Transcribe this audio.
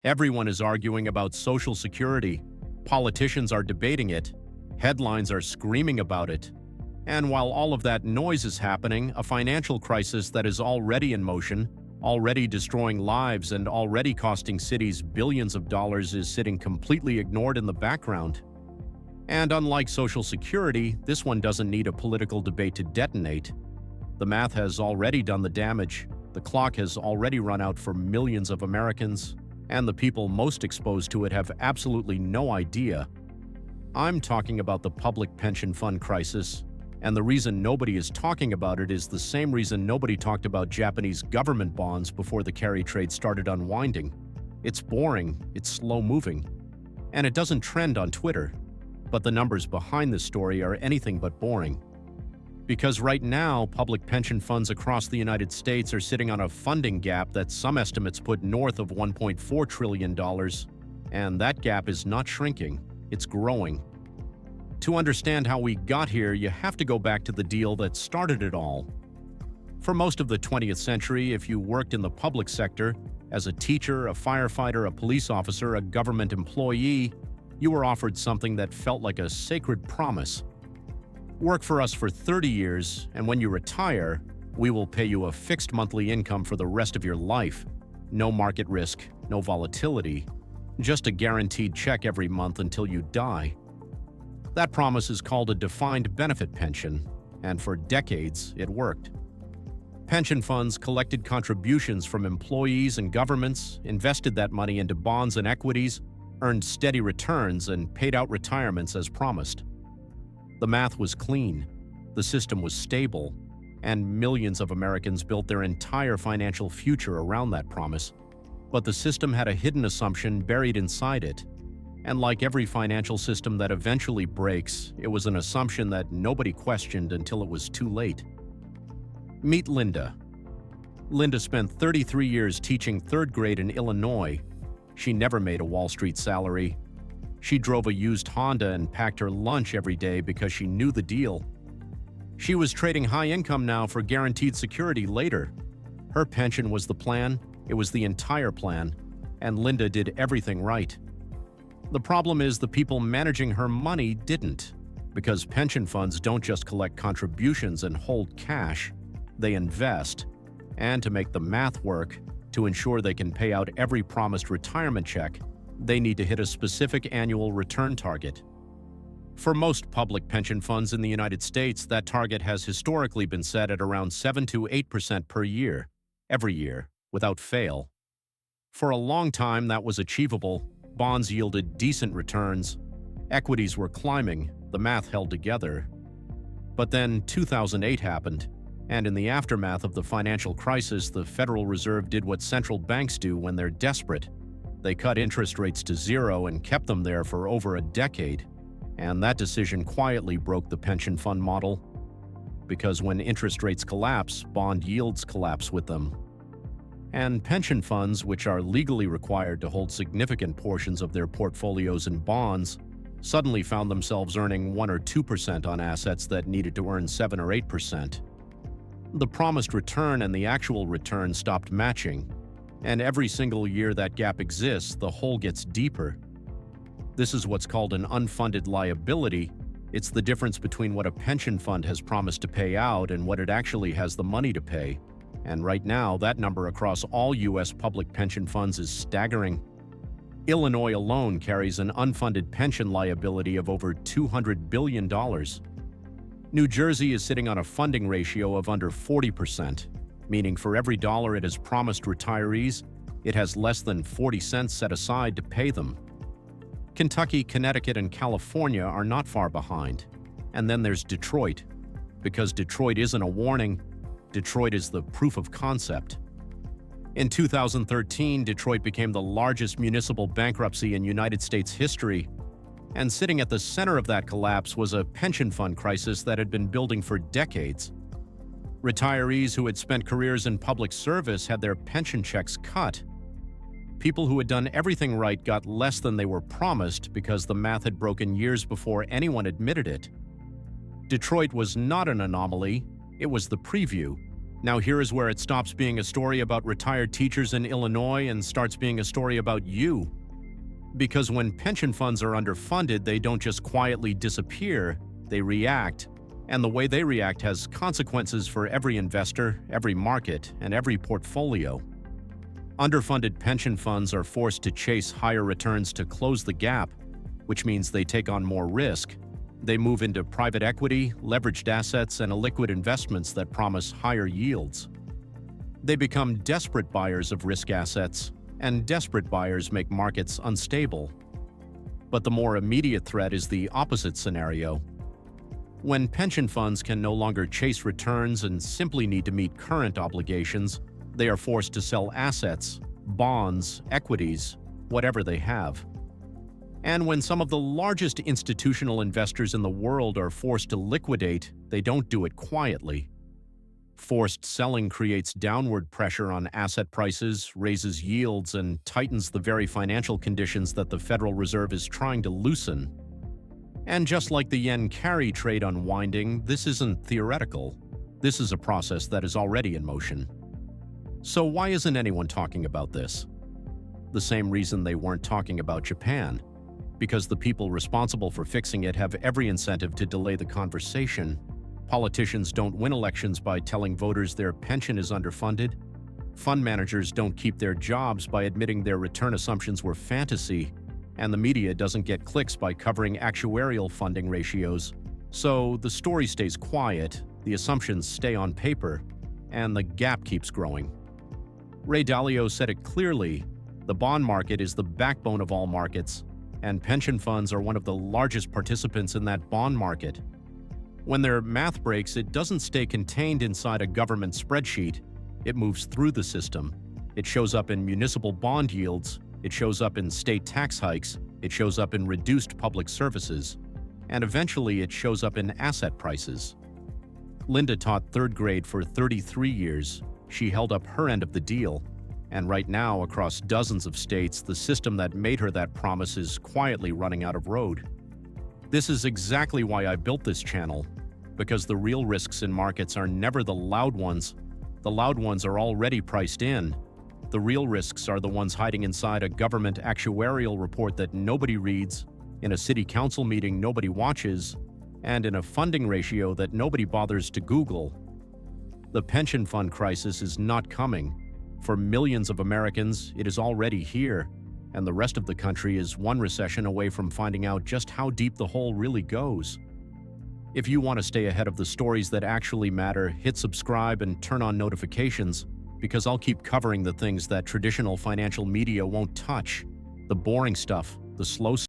Everyone is arguing about Social Security. Politicians are debating it. Headlines are screaming about it. And while all of that noise is happening, a financial crisis that is already in motion, already destroying lives and already costing cities billions of dollars is sitting completely ignored in the background. And unlike Social Security, this one doesn't need a political debate to detonate. The math has already done the damage. The clock has already run out for millions of Americans, and the people most exposed to it have absolutely no idea. I'm talking about the public pension fund crisis, and the reason nobody is talking about it is the same reason nobody talked about Japanese government bonds before the carry trade started unwinding. It's boring, it's slow-moving, and it doesn't trend on Twitter. But the numbers behind this story are anything but boring. Because right now, public pension funds across the United States are sitting on a funding gap that some estimates put north of $1.4 trillion, and that gap is not shrinking, it's growing. To understand how we got here, you have to go back to the deal that started it all. For most of the 20th century, if you worked in the public sector, as a teacher, a firefighter, a police officer, a government employee, you were offered something that felt like a sacred promise. Work for us for 30 years, and when you retire, we will pay you a fixed monthly income for the rest of your life. No market risk, no volatility, just a guaranteed check every month until you die. That promise is called a defined benefit pension, and for decades it worked. Pension funds collected contributions from employees and governments, invested that money into bonds and equities, earned steady returns, and paid out retirements as promised. The math was clean, the system was stable, and millions of Americans built their entire financial future around that promise. But the system had a hidden assumption buried inside it. And like every financial system that eventually breaks, it was an assumption that nobody questioned until it was too late. Meet Linda. Linda spent 33 years teaching third grade in Illinois. She never made a Wall Street salary. She drove a used Honda and packed her lunch every day because she knew the deal. She was trading high income now for guaranteed security later. Her pension was the plan, it was the entire plan, and Linda did everything right. The problem is the people managing her money didn't, because pension funds don't just collect contributions and hold cash, they invest. And to make the math work, to ensure they can pay out every promised retirement check, they need to hit a specific annual return target. For most public pension funds in the United States, that target has historically been set at around 7 to 8% per year, every year, without fail. For a long time, that was achievable. Bonds yielded decent returns. Equities were climbing. The math held together. But then 2008 happened, and in the aftermath of the financial crisis, the Federal Reserve did what central banks do when they're desperate. They cut interest rates to zero and kept them there for over a decade. And that decision quietly broke the pension fund model. Because when interest rates collapse, bond yields collapse with them. And pension funds, which are legally required to hold significant portions of their portfolios in bonds, suddenly found themselves earning 1 or 2% on assets that needed to earn 7 or 8%. The promised return and the actual return stopped matching, and every single year that gap exists, the hole gets deeper. This is what's called an unfunded liability. It's the difference between what a pension fund has promised to pay out and what it actually has the money to pay. And right now, that number across all U.S. public pension funds is staggering. Illinois alone carries an unfunded pension liability of over $200 billion. New Jersey is sitting on a funding ratio of under 40%, meaning for every dollar it has promised retirees, it has less than 40 cents set aside to pay them. Kentucky, Connecticut, and California are not far behind. And then there's Detroit. Because Detroit isn't a warning, Detroit is the proof of concept. In 2013, Detroit became the largest municipal bankruptcy in United States history. And sitting at the center of that collapse was a pension fund crisis that had been building for decades. Retirees who had spent careers in public service had their pension checks cut. People who had done everything right got less than they were promised because the math had broken years before anyone admitted it. Detroit was not an anomaly, it was the preview. Now here is where it stops being a story about retired teachers in Illinois and starts being a story about you. Because when pension funds are underfunded, they don't just quietly disappear, they react. And the way they react has consequences for every investor, every market, and every portfolio. Underfunded pension funds are forced to chase higher returns to close the gap, which means they take on more risk. They move into private equity, leveraged assets, and illiquid investments that promise higher yields. They become desperate buyers of risk assets, and desperate buyers make markets unstable. But the more immediate threat is the opposite scenario. When pension funds can no longer chase returns and simply need to meet current obligations, they are forced to sell assets, bonds, equities, whatever they have. And when some of the largest institutional investors in the world are forced to liquidate, they don't do it quietly. Forced selling creates downward pressure on asset prices, raises yields, and tightens the very financial conditions that the Federal Reserve is trying to loosen. And just like the yen carry trade unwinding, this isn't theoretical. This is a process that is already in motion. So why isn't anyone talking about this? The same reason they weren't talking about Japan. Because the people responsible for fixing it have every incentive to delay the conversation. Politicians don't win elections by telling voters their pension is underfunded. Fund managers don't keep their jobs by admitting their return assumptions were fantasy. And the media doesn't get clicks by covering actuarial funding ratios. So the story stays quiet, the assumptions stay on paper, and the gap keeps growing. Ray Dalio said it clearly: the bond market is the backbone of all markets, and pension funds are one of the largest participants in that bond market. When their math breaks, it doesn't stay contained inside a government spreadsheet. It moves through the system. It shows up in municipal bond yields. It shows up in state tax hikes. It shows up in reduced public services. And eventually, it shows up in asset prices. Linda taught third grade for 33 years. She held up her end of the deal. And right now, across dozens of states, the system that made her that promise is quietly running out of road. This is exactly why I built this channel, because the real risks in markets are never the loud ones. The loud ones are already priced in. The real risks are the ones hiding inside a government actuarial report that nobody reads, in a city council meeting nobody watches, and in a funding ratio that nobody bothers to Google. The pension fund crisis is not coming. For millions of Americans, it is already here, and the rest of the country is one recession away from finding out just how deep the hole really goes. If you want to stay ahead of the stories that actually matter, hit subscribe and turn on notifications, because I'll keep covering the things that traditional financial media won't touch. The boring stuff, the slow stuff.